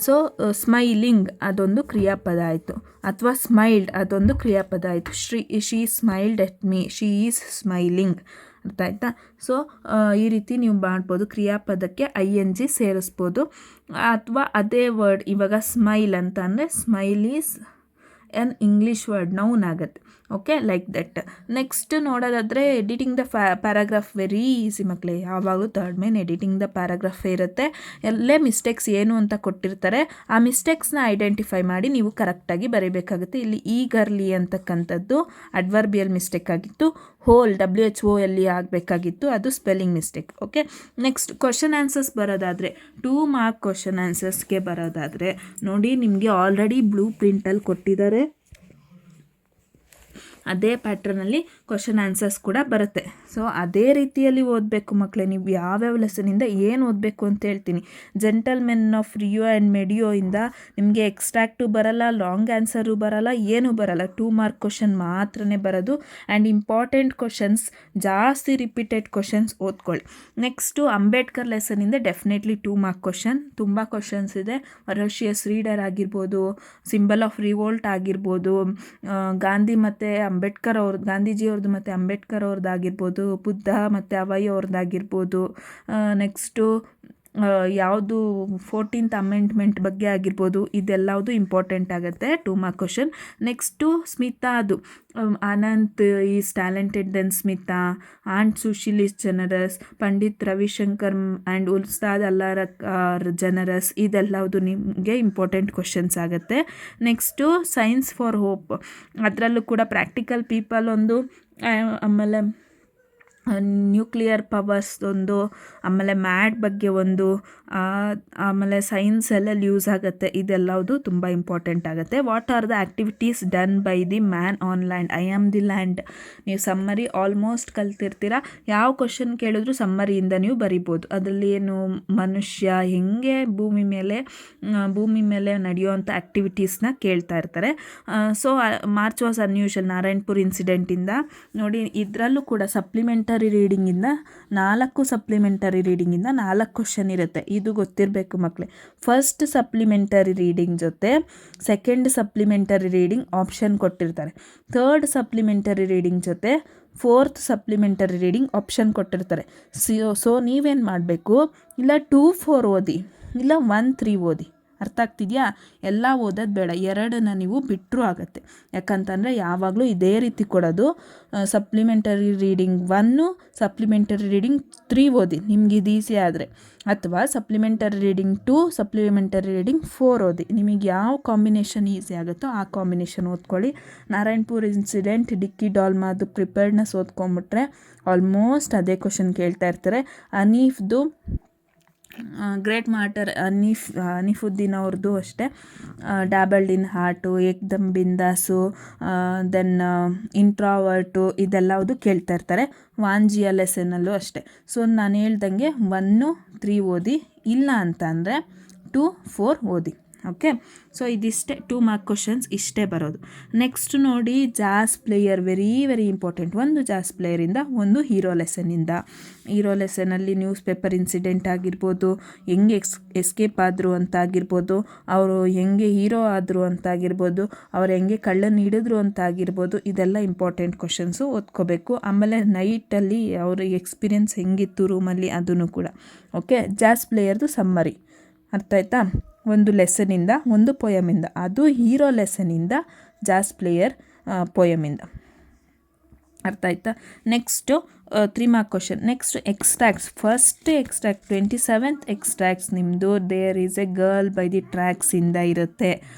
ಸೊ ಸ್ಮೈಲಿಂಗ್ ಅದೊಂದು ಕ್ರಿಯಾಪದ ಆಯಿತು, ಅಥವಾ ಸ್ಮೈಲ್ಡ್ ಅದೊಂದು ಕ್ರಿಯಾಪದ ಆಯಿತು. She smiled at me, she is smiling. ಅರ್ಥ ಆಯ್ತಾ? ಸೊ ಈ ರೀತಿ ನೀವು ಮಾಡ್ಬೋದು. ಕ್ರಿಯಾಪದಕ್ಕೆ ING ಸೇರಿಸ್ಬೋದು. ಅಥವಾ ಅದೇ ವರ್ಡ್ ಇವಾಗ ಸ್ಮೈಲ್ ಅಂತ ಅಂದರೆ smile is an English word, noun ಆಗುತ್ತೆ. Okay, like that. ನೆಕ್ಸ್ಟ್ ನೋಡೋದಾದರೆ editing the paragraph very easy ಮಕ್ಕಳೇ. ಯಾವಾಗಲೂ third main editing the paragraph ಇರುತ್ತೆ. ಎಲ್ಲೇ ಮಿಸ್ಟೇಕ್ಸ್ ಏನು ಅಂತ ಕೊಟ್ಟಿರ್ತಾರೆ, ಆ ಮಿಸ್ಟೇಕ್ಸ್ನ ಐಡೆಂಟಿಫೈ ಮಾಡಿ ನೀವು ಕರೆಕ್ಟಾಗಿ ಬರೀಬೇಕಾಗುತ್ತೆ. ಇಲ್ಲಿ ಈಗರ್ಲಿ ಅಂತಕ್ಕಂಥದ್ದು ಅಡ್ವರ್ಬಿಯಲ್ ಮಿಸ್ಟೇಕ್ ಆಗಿತ್ತು. ಹೋಲ್ WHO ಆಗಬೇಕಾಗಿತ್ತು, ಅದು spelling mistake. Okay, next question answers ಬರೋದಾದರೆ 2 ಮಾರ್ಕ್ ಕ್ವಶನ್ ಆನ್ಸರ್ಸ್ಗೆ ಬರೋದಾದರೆ ನೋಡಿ, ನಿಮಗೆ ಆಲ್ರೆಡಿ ಬ್ಲೂ ಪ್ರಿಂಟಲ್ಲಿ ಕೊಟ್ಟಿದ್ದಾರೆ. ಅದೇ ಪ್ಯಾಟ್ರನಲ್ಲಿ ಕ್ವಶನ್ ಆನ್ಸರ್ಸ್ ಕೂಡ ಬರುತ್ತೆ. ಸೊ ಅದೇ ರೀತಿಯಲ್ಲಿ ಓದಬೇಕು ಮಕ್ಕಳೇ. ನೀವು ಯಾವ್ಯಾವ ಲೆಸನಿಂದ ಏನು ಓದಬೇಕು ಅಂತ ಹೇಳ್ತೀನಿ. ಜೆಂಟಲ್ಮೆನ್ ಆಫ್ ರಿಯೋ ಆ್ಯಂಡ್ ಮೆಡಿಯೋ ಇಂದ ನಿಮಗೆ ಎಕ್ಸ್ಟ್ರಾಕ್ಟು ಬರಲ್ಲ, ಲಾಂಗ್ ಆನ್ಸರು ಬರಲ್ಲ, ಏನೂ ಬರಲ್ಲ. 2 ಮಾರ್ಕ್ ಕ್ವಶನ್ ಮಾತ್ರನೇ ಬರೋದು. ಆ್ಯಂಡ್ ಇಂಪಾರ್ಟೆಂಟ್ ಕ್ವಶನ್ಸ್, ಜಾಸ್ತಿ ರಿಪೀಟೆಡ್ ಕ್ವಶನ್ಸ್ ಓದ್ಕೊಳ್ಳಿ. ನೆಕ್ಸ್ಟು ಅಂಬೇಡ್ಕರ್ ಲೆಸನಿಂದ ಡೆಫಿನೆಟ್ಲಿ 2 ಮಾರ್ಕ್ ಕ್ವಶನ್. ತುಂಬ ಕ್ವಶನ್ಸ್ ಇದೆ. ವರಷಿಯಸ್ ರೀಡರ್ ಆಗಿರ್ಬೋದು, ಸಿಂಬಲ್ ಆಫ್ ರಿವೋಲ್ಟ್ ಆಗಿರ್ಬೋದು, ಗಾಂಧಿ ಮತ್ತು ಅಂಬೇಡ್ಕರ್ ಗಾಂಧೀಜಿಯವ್ರದ್ದು ಮತ್ತು ಅಂಬೇಡ್ಕರ್ ಅವ್ರದ್ದಾಗಿರ್ಬೋದು, ಬುದ್ಧ ಮತ್ತು ಅವೈ ಅವ್ರದ್ದಾಗಿರ್ಬೋದು, ನೆಕ್ಸ್ಟು ಯಾವುದು 14th ಅಮೆಂಡ್ಮೆಂಟ್ ಬಗ್ಗೆ ಆಗಿರ್ಬೋದು, ಇದೆಲ್ಲವುದು ಇಂಪಾರ್ಟೆಂಟ್ ಆಗುತ್ತೆ 2 ಮಾರ್ಕ್ ಕ್ವಶನ್. ನೆಕ್ಸ್ಟು ಸ್ಮಿತಾದು Anant is talented than Smita, aunt Sushil is generous, Pandit Ravi Shankar and Ustad ಅಲ್ಲಾರ ಜನರಸ್, ಇದೆಲ್ಲವುದು ನಿಮಗೆ ಇಂಪಾರ್ಟೆಂಟ್ ಕ್ವಶನ್ಸ್ ಆಗುತ್ತೆ. ನೆಕ್ಸ್ಟು ಸೈನ್ಸ್ ಫಾರ್ ಹೋಪ್, ಅದರಲ್ಲೂ ಕೂಡ ಪ್ರಾಕ್ಟಿಕಲ್ ಪೀಪಲ್ ಒಂದು, ಆಮೇಲೆ ನ್ಯೂಕ್ಲಿಯರ್ ಪವರ್ಸ್ ಒಂದು, ಆಮೇಲೆ ಮ್ಯಾಡ್ ಬಗ್ಗೆ ಒಂದು, ಆಮೇಲೆ ಸೈನ್ಸೆಲ್ಲ ಯೂಸ್ ಆಗುತ್ತೆ. ಇದೆಲ್ಲವುದು ತುಂಬ ಇಂಪಾರ್ಟೆಂಟ್ ಆಗುತ್ತೆ. What are the activities done by the man on land? I am the land. ನೀವು ಸಮ್ಮರಿ ಆಲ್ಮೋಸ್ಟ್ ಕಲ್ತಿರ್ತೀರ. ಯಾವ ಕ್ವಶನ್ ಕೇಳಿದ್ರು ಸಮ್ಮರಿಯಿಂದ ನೀವು ಬರಿಬೋದು. ಅದರಲ್ಲಿ ಏನು ಮನುಷ್ಯ ಹೆಂಗೆ ಭೂಮಿ ಮೇಲೆ ನಡೆಯುವಂಥ ಆ್ಯಕ್ಟಿವಿಟೀಸ್ನ ಕೇಳ್ತಾ ಇರ್ತಾರೆ. So March was unusual, Narayanpur ಇನ್ಸಿಡೆಂಟಿಂದ ನೋಡಿ. ಇದರಲ್ಲೂ ಕೂಡ ಸಪ್ಲಿಮೆಂಟರಿ ರೀಡಿಂಗಿಂದ 4 ಕ್ವಶನ್ ಇರುತ್ತೆ. ಇದು ಗೊತ್ತಿರಬೇಕು ಮಕ್ಕಳೇ. ಫಸ್ಟ್ ಸಪ್ಲಿಮೆಂಟರಿ ರೀಡಿಂಗ್ ಜೊತೆ ಸೆಕೆಂಡ್ ಸಪ್ಲಿಮೆಂಟರಿ ರೀಡಿಂಗ್ ಆಪ್ಷನ್ ಕೊಟ್ಟಿರ್ತಾರೆ. ಥರ್ಡ್ ಸಪ್ಲಿಮೆಂಟರಿ ರೀಡಿಂಗ್ ಜೊತೆ 4th ಸಪ್ಲಿಮೆಂಟರಿ ರೀಡಿಂಗ್ ಆಪ್ಷನ್ ಕೊಟ್ಟಿರ್ತಾರೆ. ಸೊ ನೀವೇನು ಮಾಡಬೇಕು, ಇಲ್ಲ 2-4 ಓದಿ, ಇಲ್ಲ 1-3 ಓದಿ. ಅರ್ಥ ಆಗ್ತಿದೆಯಾ? ಎಲ್ಲ ಓದೋದು ಬೇಡ, 2ನ್ನ ನೀವು ಬಿಟ್ಟರೂ ಆಗುತ್ತೆ. ಯಾಕಂತಂದರೆ ಯಾವಾಗಲೂ ಇದೇ ರೀತಿ ಕೊಡೋದು. ಸಪ್ಲಿಮೆಂಟರಿ ರೀಡಿಂಗ್ 1, ಸಪ್ಲಿಮೆಂಟರಿ ರೀಡಿಂಗ್ 3 ಓದಿ ನಿಮ್ಗೆ ಇದು ಈಸಿ ಆದರೆ, ಅಥವಾ ಸಪ್ಲಿಮೆಂಟರಿ ರೀಡಿಂಗ್ 2, ಸಪ್ಲಿಮೆಂಟರಿ ರೀಡಿಂಗ್ 4 ಓದಿ. ನಿಮಗೆ ಯಾವ ಕಾಂಬಿನೇಷನ್ ಈಸಿ ಆಗುತ್ತೋ ಆ ಕಾಂಬಿನೇಷನ್ ಓದ್ಕೊಳ್ಳಿ. ನಾರಾಯಣ್ಪುರ್ ಇನ್ಸಿಡೆಂಟ್, ಡಿಕ್ಕಿ ಡಾಲ್ಮಾದು ಪ್ರಿಪೇರ್ಡ್ನೆಸ್ ಓದ್ಕೊಂಬಿಟ್ರೆ ಆಲ್ಮೋಸ್ಟ್ ಅದೇ ಕ್ವಶನ್ ಕೇಳ್ತಾ ಇರ್ತಾರೆ. ಅನೀಫ್ದು ಗ್ರೇಟ್ ಮಾರ್ಟರ್ ಅನೀಫುದ್ದೀನ್ ಅವ್ರದ್ದು ಅಷ್ಟೇ, ಡ್ಯಾಬಲ್ಡ್ ಇನ್ ಹಾರ್ಟು, ಏಕ್ದಮ್ ಬಿಂದಾಸು, ದೆನ್ ಇಂಟ್ರಾವರ್ಟು, ಇದೆಲ್ಲವುದು ಕೇಳ್ತಾ ಇರ್ತಾರೆ. ವಾಂಜಿಯ ಲೆಸನಲ್ಲೂ ಅಷ್ಟೇ. ಸೊ ನಾನು ಹೇಳ್ದಂಗೆ 1-3 ಓದಿ, ಇಲ್ಲ ಅಂತ ಅಂದರೆ 2-4 ಓದಿ. ಓಕೆ, ಸೊ ಇದಿಷ್ಟೇ 2 ಮಾರ್ಕ್ ಕ್ವಶನ್ಸ್ ಇಷ್ಟೇ ಬರೋದು. ನೆಕ್ಸ್ಟ್ ನೋಡಿ, jazz player very very important. ಒಂದು ಜಾಸ್ ಪ್ಲೇಯರಿಂದ, ಒಂದು ಹೀರೋ ಲೆಸನಿಂದ. ಹೀರೋ ಲೆಸನಲ್ಲಿ ನ್ಯೂಸ್ ಪೇಪರ್ ಇನ್ಸಿಡೆಂಟ್ ಆಗಿರ್ಬೋದು, ಹೆಂಗೆ ಎಸ್ಕೇಪ್ ಆದರು ಅಂತ ಆಗಿರ್ಬೋದು, ಅವರು ಹೆಂಗೆ ಹೀರೋ ಆದರು ಅಂತ ಆಗಿರ್ಬೋದು, ಅವ್ರು ಹೆಂಗೆ ಕಳ್ಳನ್ನು ಹಿಡಿದ್ರು ಅಂತ ಆಗಿರ್ಬೋದು, ಇದೆಲ್ಲ ಇಂಪಾರ್ಟೆಂಟ್ ಕ್ವಶನ್ಸು ಓದ್ಕೋಬೇಕು. ಆಮೇಲೆ ನೈಟಲ್ಲಿ ಅವ್ರಿಗೆ ಎಕ್ಸ್ಪೀರಿಯೆನ್ಸ್ ಹೆಂಗಿತ್ತು ರೂಮಲ್ಲಿ, ಅದನ್ನು ಕೂಡ. ಓಕೆ, ಜಾಸ್ ಪ್ಲೇಯರ್ದು ಸಮ್ಮರಿ ಅರ್ಥ ಆಯ್ತಾ? ಒಂದು ಲೆಸನಿಂದ, ಒಂದು ಪೊಯಮಿಂದ, ಅದು ಹೀರೋ ಲೆಸನಿಂದ, ಜಾಸ್ ಪ್ಲೇಯರ್ ಪೊಯಮಿಂದ. ಅರ್ಥ ಆಯ್ತಾ? Next 3 mark question. Next extracts. First extract 27th extracts ನಿಮ್ಮದು there is a girl by the ಟ್ರ್ಯಾಕ್ಸಿಂದ ಇರುತ್ತೆ.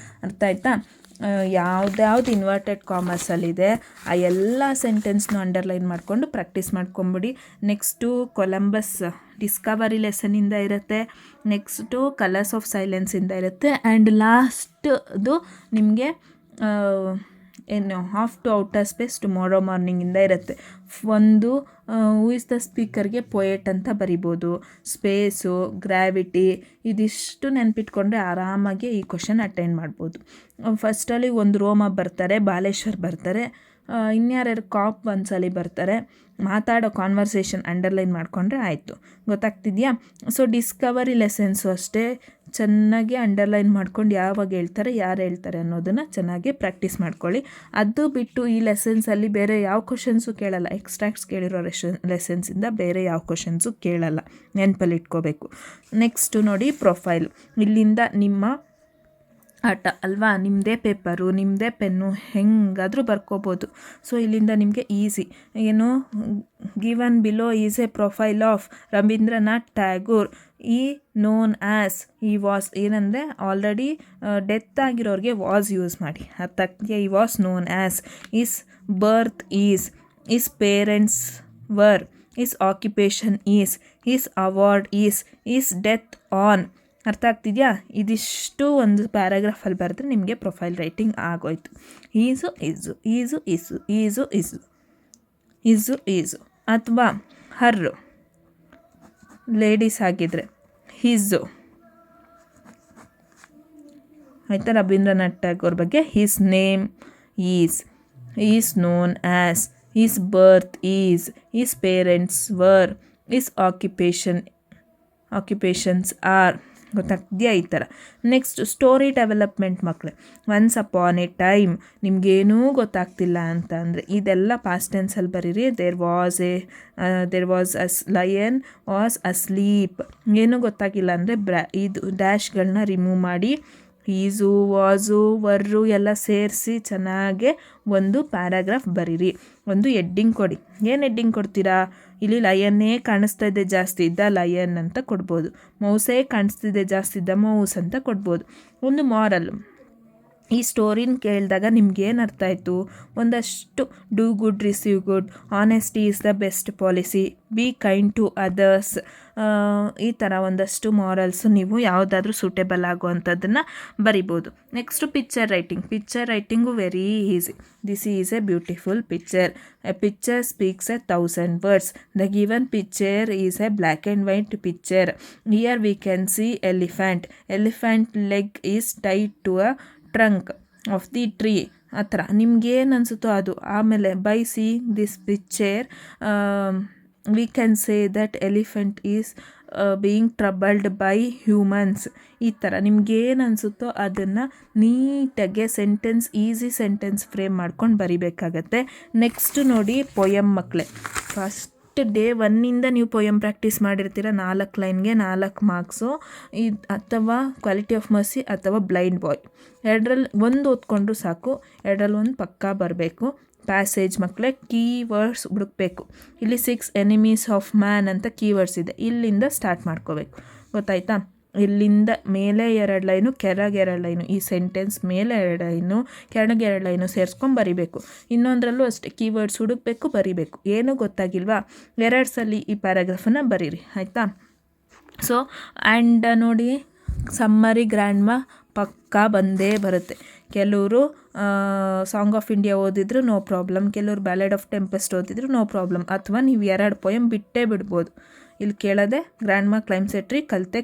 ಅರ್ಥ ಆಯ್ತಾ? ಯಾವ್ದು ಇನ್ವರ್ಟೆಡ್ ಕಾಮರ್ಸಲ್ಲಿದೆ ಆ ಎಲ್ಲ ಸೆಂಟೆನ್ಸ್ನು ಅಂಡರ್ಲೈನ್ ಮಾಡಿಕೊಂಡು ಪ್ರಾಕ್ಟೀಸ್ ಮಾಡ್ಕೊಂಬಿಡಿ. ನೆಕ್ಸ್ಟು ಕೊಲಂಬಸ್ ಡಿಸ್ಕವರಿ ಲೆಸನಿಂದ ಇರುತ್ತೆ. ನೆಕ್ಸ್ಟು ಕಲರ್ಸ್ ಆಫ್ ಸೈಲೆನ್ಸಿಂದ ಇರುತ್ತೆ. ಆ್ಯಂಡ್ ಲಾಸ್ಟ್ದು ನಿಮಗೆ half to outer space tomorrow ಮಾರ್ನಿಂಗಿಂದ ಇರುತ್ತೆ. ಒಂದು ಹೂ ಇಸ್ ದ ಸ್ಪೀಕರ್ಗೆ ಪೊಯೆಟ್ ಅಂತ ಬರಿಬೋದು. ಸ್ಪೇಸು, ಗ್ರಾವಿಟಿ, ಇದಿಷ್ಟು ನೆನ್ಪಿಟ್ಕೊಂಡ್ರೆ ಆರಾಮಾಗಿ ಈ ಕ್ವಶನ್ ಅಟೆಂಡ್ ಮಾಡ್ಬೋದು. ಫಸ್ಟಲ್ಲಿ ಒಂದು ರೋಮ ಬರ್ತಾರೆ, ಬಾಲೇಶ್ವರ್ ಬರ್ತಾರೆ, ಇನ್ಯಾರ್ಯಾರು ಕಾಪ್ ಒಂದ್ಸಲಿ ಬರ್ತಾರೆ. ಮಾತಾಡೋ ಕಾನ್ವರ್ಸೇಷನ್ ಅಂಡರ್ಲೈನ್ ಮಾಡಿಕೊಂಡ್ರೆ ಆಯಿತು. ಗೊತ್ತಾಗ್ತಿದೆಯಾ? ಸೊ ಡಿಸ್ಕವರಿ ಲೆಸನ್ಸು ಅಷ್ಟೇ ಚೆನ್ನಾಗಿ ಅಂಡರ್ಲೈನ್ ಮಾಡ್ಕೊಂಡು ಯಾವಾಗ ಹೇಳ್ತಾರೆ, ಯಾರು ಹೇಳ್ತಾರೆ ಅನ್ನೋದನ್ನು ಚೆನ್ನಾಗಿ ಪ್ರಾಕ್ಟೀಸ್ ಮಾಡ್ಕೊಳ್ಳಿ. ಅದು ಬಿಟ್ಟು ಈ ಲೆಸನ್ಸಲ್ಲಿ ಬೇರೆ ಯಾವ ಕ್ವಶನ್ಸು ಕೇಳಲ್ಲ. ಎಕ್ಸ್ಟ್ರಾಕ್ಟ್ಸ್ ಕೇಳಿರೋ ಲೆಸನ್ಸಿಂದ ಬೇರೆ ಯಾವ ಕ್ವಶನ್ಸು ಕೇಳಲ್ಲ, ನೆನಪಲ್ಲಿ ಇಟ್ಕೋಬೇಕು. ನೆಕ್ಸ್ಟು ನೋಡಿ ಪ್ರೊಫೈಲ್. ಇಲ್ಲಿಂದ ನಿಮ್ಮ ಆಟ ಅಲ್ವಾ, ನಿಮ್ಮದೇ ಪೇಪರು ನಿಮ್ಮದೇ ಪೆನ್ನು ಹೆಂಗಾದರೂ ಬರ್ಕೋಬೋದು. ಸೊ ಇಲ್ಲಿಂದ ನಿಮಗೆ ಈಸಿ. ಏನು, given below is a profile of Rabindranath Tagore. He known as, he was ಏನಂದರೆ ಆಲ್ರೆಡಿ ಡೆತ್ ಆಗಿರೋರಿಗೆ ವಾಸ್ ಯೂಸ್ ಮಾಡಿ. ಅದಕ್ಕೆ he was known as. His birth is parents were, his occupation his award his death on. ಅರ್ಥ ಆಗ್ತಿದೆಯಾ? ಇದಿಷ್ಟು ಒಂದು ಪ್ಯಾರಾಗ್ರಾಫಲ್ಲಿ ಬರೆದ್ರೆ ನಿಮಗೆ ಪ್ರೊಫೈಲ್ ರೈಟಿಂಗ್ ಆಗೋಯ್ತು. ಈಸು ಇಸು ಈಸು ಇಸು ಈಸು ಇಸು ಇಸು ಈಸು. ಅಥವಾ ಹರ್ರು, ಲೇಡೀಸ್ ಆಗಿದ್ರೆ ಹಿಸ್ಸು. ಆಯಿತಾ? ರವೀಂದ್ರನಾಥ್ ಟ್ಯಾಗೋರ್ ಬಗ್ಗೆ his name is known as, is birth is parents were, is occupations are. ಗೊತ್ತಾಗ್ತಿದೆಯಾ? ಈ ಥರ. ನೆಕ್ಸ್ಟ್ ಸ್ಟೋರಿ ಡೆವಲಪ್ಮೆಂಟ್ ಮಕ್ಕಳೇ. ಒನ್ಸ್ ಅಪಾನ್ ಎ ಟೈಮ್, ನಿಮಗೇನೂ ಗೊತ್ತಾಗ್ತಿಲ್ಲ ಅಂತ ಅಂದರೆ ಇದೆಲ್ಲ ಪಾಸ್ಟ್ ಟೆನ್ಸಲ್ಲಿ ಬರೀರಿ. There was lion was asleep. ಏನೂ ಗೊತ್ತಾಗಿಲ್ಲ ಅಂದರೆ ಇದು ಡ್ಯಾಶ್ಗಳನ್ನ ರಿಮೂವ್ ಮಾಡಿ ಈಸು ವಾಸು ವರ್ರು ಎಲ್ಲ ಸೇರಿಸಿ ಚೆನ್ನಾಗೆ ಒಂದು ಪ್ಯಾರಾಗ್ರಾಫ್ ಬರೀರಿ. ಒಂದು ಎಡ್ಡಿಂಗ್ ಕೊಡಿ. ಏನು ಎಡ್ಡಿಂಗ್ ಕೊಡ್ತೀರಾ? ಇಲ್ಲಿ ಲಯನ್ನೇ ಕಾಣಿಸ್ತಾ ಇದೆ ಜಾಸ್ತಿ ಇದ್ದ ಲಯನ್ ಅಂತ ಕೊಡ್ಬೋದು. ಮೌಸೇ ಕಾಣಿಸ್ತಿದೆ ಜಾಸ್ತಿ ಇದ್ದ ಮೌಸ್ ಅಂತ ಕೊಡ್ಬೋದು. ಒಂದು ಮಾರಲ್, ಈ ಸ್ಟೋರಿನ ಕೇಳಿದಾಗ ನಿಮ್ಗೇನು ಅರ್ಥ ಆಯಿತು? ಒಂದಷ್ಟು do good receive good, honesty is the best policy, be kind to others, ಈ ಥರ ಒಂದಷ್ಟು ಮಾರಲ್ಸು ನೀವು ಯಾವುದಾದ್ರೂ ಸೂಟೇಬಲ್ ಆಗುವಂಥದ್ದನ್ನು ಬರಿಬೋದು. Next picture writing very easy. This is a beautiful picture. A picture speaks 1,000 words. The given picture is a black and white picture. Here we can see elephant leg is tied to a trunk of the tree. ಆ ಥರ ನಿಮ್ಗೇನು ಅನಿಸುತ್ತೋ ಅದು. ಆಮೇಲೆ by seeing this picture we can say that elephant is being troubled by humans. ಈ ಥರ ನಿಮ್ಗೇನು ಅನಿಸುತ್ತೋ ಅದನ್ನು ನೀಟಾಗೆ ಈಸಿ ಸೆಂಟೆನ್ಸ್ ಫ್ರೇಮ್ ಮಾಡ್ಕೊಂಡು ಬರಿಬೇಕಾಗತ್ತೆ. ನೆಕ್ಸ್ಟ್ ನೋಡಿ ಪೊಯಮ್ ಮಕ್ಕಳೇ. ಫಸ್ಟ್ ಡೇ 1ಇಂದ ನೀವು ಪೊಯಮ್ ಪ್ರಾಕ್ಟೀಸ್ ಮಾಡಿರ್ತೀರ. 4 ಲೈನ್ಗೆ 4 ಮಾರ್ಕ್ಸು. ಅಥವಾ ಕ್ವಾಲಿಟಿ ಆಫ್ ಮರ್ಸಿ ಅಥವಾ ಬ್ಲೈಂಡ್ ಬಾಯ್, ಎರಡರಲ್ಲಿ ಒಂದು ಓದ್ಕೊಂಡ್ರು ಸಾಕು. ಎರಡರಲ್ಲಿ ಒಂದು ಪಕ್ಕಾ ಬರಬೇಕು. ಪ್ಯಾಸೇಜ್ ಮಕ್ಕಳೇ, ಕೀವರ್ಡ್ಸ್ ಹುಡುಕಬೇಕು. ಇಲ್ಲಿ 6 ಎನಿಮೀಸ್ ಆಫ್ ಮ್ಯಾನ್ ಅಂತ ಕೀವರ್ಡ್ಸ್ ಇದೆ. ಇಲ್ಲಿಂದ ಸ್ಟಾರ್ಟ್ ಮಾಡ್ಕೋಬೇಕು. ಗೊತ್ತಾಯ್ತಾ? ಇಲ್ಲಿಂದ ಮೇಲೆ 2 ಲೈನು, ಕೆಳಗೆ 2 ಲೈನು. ಈ ಸೆಂಟೆನ್ಸ್ ಮೇಲೆ 2 ಲೈನು, ಕೆಳಗೆ 2 ಲೈನು ಸೇರಿಸ್ಕೊಂಡು ಬರಿಬೇಕು. ಇನ್ನೊಂದರಲ್ಲೂ ಅಷ್ಟೇ ಕೀವರ್ಡ್ಸ್ ಹುಡುಕಬೇಕು, ಬರಿಬೇಕು. ಏನೂ ಗೊತ್ತಾಗಿಲ್ವಾ? 2 ಸಲ ಈ ಪ್ಯಾರಾಗ್ರಾಫನ್ನು ಬರೀರಿ. ಆಯಿತಾ? ಸೊ ಆ್ಯಂಡ್ ನೋಡಿ, ಸಮ್ಮರಿ ಗ್ರ್ಯಾಂಡ್ಮಾ ಪಕ್ಕಾ ಬಂದೇ ಬರುತ್ತೆ. ಕೆಲವರು ಸಾಂಗ್ ಆಫ್ ಇಂಡಿಯಾ ಓದಿದ್ರು ನೋ ಪ್ರಾಬ್ಲಮ್, ಕೆಲವರು ಬ್ಯಾಲೆಡ್ ಆಫ್ ಟೆಂಪೆಸ್ಟ್ ಓದಿದ್ರು ನೋ ಪ್ರಾಬ್ಲಮ್. ಅಥವಾ ನೀವು 2 ಪೊಯಮ್ ಬಿಟ್ಟೇ ಬಿಡ್ಬೋದು. ಇಲ್ಲಿ ಕೇಳೋದೆ ಗ್ರ್ಯಾಂಡ್ಮಾ ಕ್ಲೈಮ್ಸೆಟ್ರಿ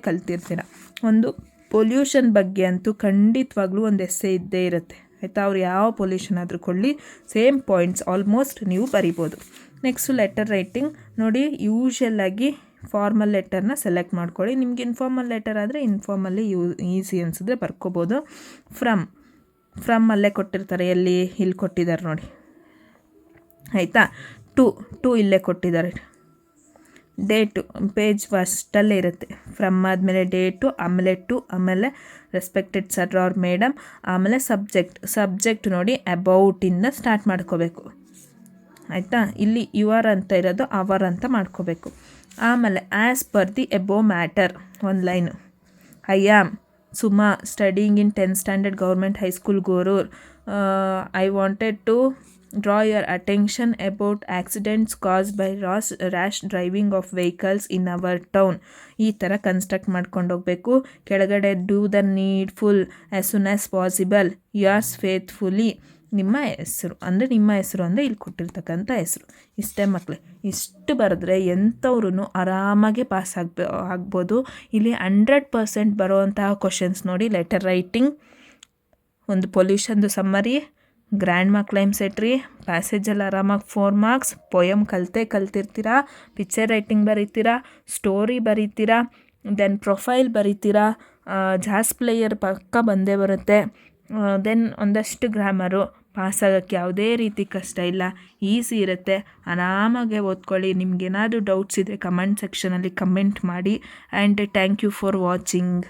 ಕಲ್ತಿರ್ತೀರ. ಒಂದು ಪೊಲ್ಯೂಷನ್ ಬಗ್ಗೆ ಅಂತೂ ಖಂಡಿತವಾಗ್ಲೂ ಒಂದು ಎಸ್ಸೆ ಇದ್ದೇ ಇರುತ್ತೆ. ಆಯಿತಾ? ಅವ್ರು ಯಾವ ಪೊಲ್ಯೂಷನ್ ಆದರೂ ಕೊಡಲಿ, ಸೇಮ್ ಪಾಯಿಂಟ್ಸ್ ಆಲ್ಮೋಸ್ಟ್ ನೀವು ಬರಿಬೋದು. ನೆಕ್ಸ್ಟು ಲೆಟರ್ ರೈಟಿಂಗ್ ನೋಡಿ. ಯೂಶಲಾಗಿ ಫಾರ್ಮಲ್ ಲೆಟರ್ನ ಸೆಲೆಕ್ಟ್ ಮಾಡ್ಕೊಳ್ಳಿ. ನಿಮ್ಗೆ ಇನ್ಫಾರ್ಮಲ್ ಲೆಟರ್ ಆದರೆ ಇನ್ಫಾರ್ಮಲ್ಲಿ ಈಸಿ ಅನಿಸಿದ್ರೆ ಬರ್ಕೋಬೋದು. ಫ್ರಮ್ ಅಲ್ಲೇ ಕೊಟ್ಟಿರ್ತಾರೆ. ಇಲ್ಲಿ ಕೊಟ್ಟಿದ್ದಾರೆ ನೋಡಿ. ಆಯಿತಾ? ಟು ಇಲ್ಲೇ ಕೊಟ್ಟಿದ್ದಾರೆ. ಡೇಟು ಪೇಜ್ ಫಸ್ಟಲ್ಲೇ ಇರುತ್ತೆ. ಫ್ರಮ್ ಆದಮೇಲೆ ಡೇಟು, ಆಮೇಲೆ ಟು, ಆಮೇಲೆ ರೆಸ್ಪೆಕ್ಟೆಡ್ ಸರ್ ಆರ್ ಮೇಡಮ್, ಆಮೇಲೆ ಸಬ್ಜೆಕ್ಟ್ ನೋಡಿ ಅಬೌಟಿಂದ ಸ್ಟಾರ್ಟ್ ಮಾಡ್ಕೋಬೇಕು. ಆಯಿತಾ? ಇಲ್ಲಿ ಯುವರ್ ಅಂತ ಇರೋದು ಅವರ್ ಅಂತ ಮಾಡ್ಕೋಬೇಕು. ಆಮೇಲೆ as per the above matter, ಒಂದು line. I am Suma studying in 10th standard government high school Gorur. I wanted to draw your attention about accidents caused by rash driving of vehicles in our town. ಈ ಥರ ಕನ್ಸ್ಟ್ರಕ್ಟ್ ಮಾಡ್ಕೊಂಡು ಹೋಗಬೇಕು. ಕೆಳಗಡೆ do the needful as soon as possible, yours faithfully. ನಿಮ್ಮ ಹೆಸರು ಅಂದರೆ ಇಲ್ಲಿ ಕೊಟ್ಟಿರ್ತಕ್ಕಂಥ ಹೆಸರು. ಇಷ್ಟೇ ಮಕ್ಕಳೇ. ಇಷ್ಟು ಬರೆದ್ರೆ ಎಂಥವ್ರೂ ಆರಾಮಾಗಿ ಪಾಸ್ ಆಗ್ಬೋದು. ಇಲ್ಲಿ 100% ಬರುವಂತಹ ಕ್ವಶನ್ಸ್ ನೋಡಿ. ಲೆಟರ್ ರೈಟಿಂಗ್, ಒಂದು ಪೊಲ್ಯೂಷನ್ದು ಸಮ್ಮರಿ, ಗ್ರ್ಯಾಂಡ್ಮಾ ಕ್ಲೈಮ್ಸೆಟ್ರಿ, ಪ್ಯಾಸೇಜಲ್ಲಿ ಆರಾಮಾಗಿ 4 marks, ಪೊಯಮ್ ಕಲ್ತಿರ್ತೀರಾ, ಪಿಕ್ಚರ್ ರೈಟಿಂಗ್ ಬರೀತೀರಾ, ಸ್ಟೋರಿ ಬರೀತೀರಾ, ದೆನ್ ಪ್ರೊಫೈಲ್ ಬರೀತೀರಾ, ಜಾಸ್ ಪ್ಲೇಯರ್ ಪಕ್ಕ ಬಂದೇ ಬರುತ್ತೆ. ದೆನ್ ಒಂದಷ್ಟು ಗ್ರಾಮರು. ಪಾಸಾಗೋಕ್ಕೆ ಯಾವುದೇ ರೀತಿ ಕಷ್ಟ ಇಲ್ಲ, ಈಸಿ ಇರುತ್ತೆ. ಆರಾಮಾಗೆ ಓದ್ಕೊಳ್ಳಿ. ನಿಮ್ಗೇನಾದರೂ ಡೌಟ್ಸ್ ಇದ್ದರೆ ಕಮೆಂಟ್ ಸೆಕ್ಷನಲ್ಲಿ ಕಮೆಂಟ್ ಮಾಡಿ. And thank you for watching.